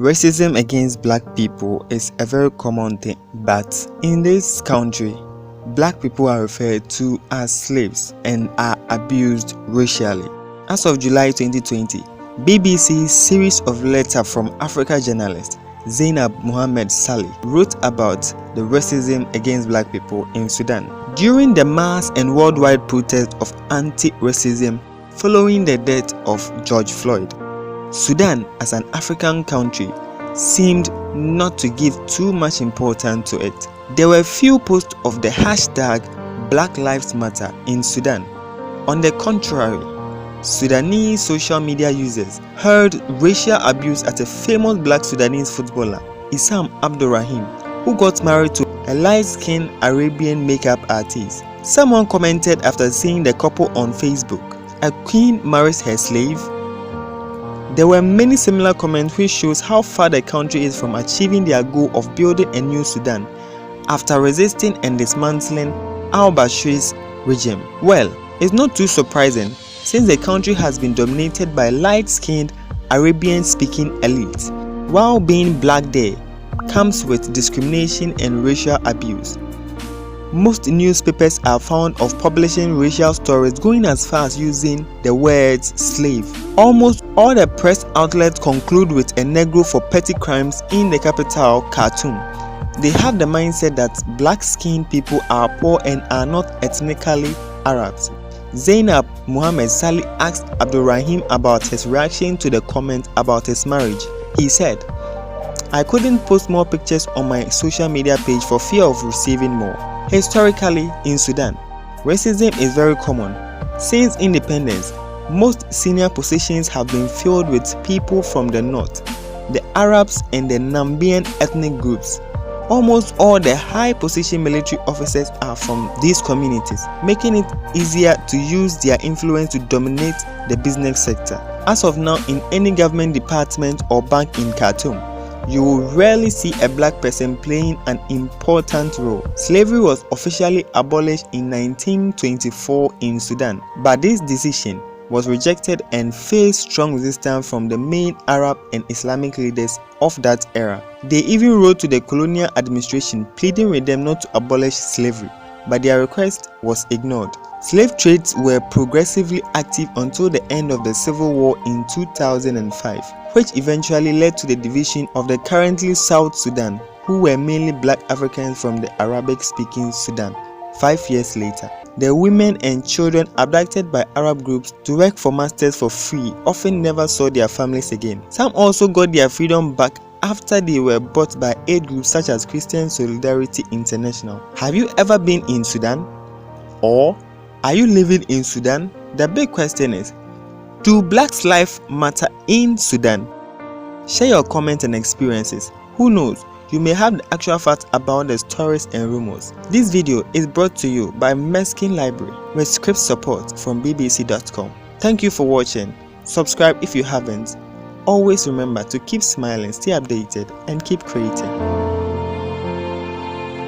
Racism against black people is a very common thing, but in this country, black people are referred to as slaves and are abused racially. As of July 2020, BBC's series of letters from Africa journalist Zeinab Mohammed Salih wrote about the racism against black people in Sudan. During the mass and worldwide protest of anti-racism following the death of George Floyd, Sudan, as an African country, seemed not to give too much importance to it. There were few posts of the hashtag Black Lives Matter in Sudan. On the contrary, Sudanese social media users heard racial abuse at a famous black Sudanese footballer, Issam Abdurrahim, who got married to a light-skinned Arabian makeup artist. Someone commented after seeing the couple on Facebook, "A queen marries her slave?" There were many similar comments which shows how far the country is from achieving their goal of building a new Sudan after resisting and dismantling Al-Bashir's regime. Well, it's not too surprising since the country has been dominated by light-skinned Arabian-speaking elites, while being black there comes with discrimination and racial abuse. Most newspapers are fond of publishing racial stories, going as far as using the words slave. Almost all the press outlets conclude with a Negro for petty crimes in the capital, Khartoum. They have the mindset that black-skinned people are poor and are not ethnically Arabs. Zeinab Mohammed Salih asked Abdurrahim about his reaction to the comment about his marriage. He said, "I couldn't post more pictures on my social media page for fear of receiving more." Historically, in Sudan, racism is very common. Since independence, most senior positions have been filled with people from the north, the Arabs and the Nubian ethnic groups. Almost all the high-position military officers are from these communities, making it easier to use their influence to dominate the business sector. As of now, in any government department or bank in Khartoum, you will rarely see a black person playing an important role. Slavery was officially abolished in 1924 in Sudan, but this decision was rejected and faced strong resistance from the main Arab and Islamic leaders of that era. They even wrote to the colonial administration pleading with them not to abolish slavery, but their request was ignored. Slave trades were progressively active until the end of the Civil War in 2005, which eventually led to the division of the currently South Sudan, who were mainly black Africans from the Arabic-speaking Sudan. 5 years later, the women and children abducted by Arab groups to work for masters for free often never saw their families again. Some also got their freedom back after they were bought by aid groups such as Christian Solidarity International. Have you ever been in Sudan? Or are you living in Sudan? The big question is, do Blacks' life matter in Sudan? Share your comments and experiences. Who knows? You may have the actual facts about the stories and rumors. This video is brought to you by Meskin Library with script support from bbc.com. Thank you for watching. Subscribe if you haven't. Always remember to keep smiling, stay updated, and keep creating.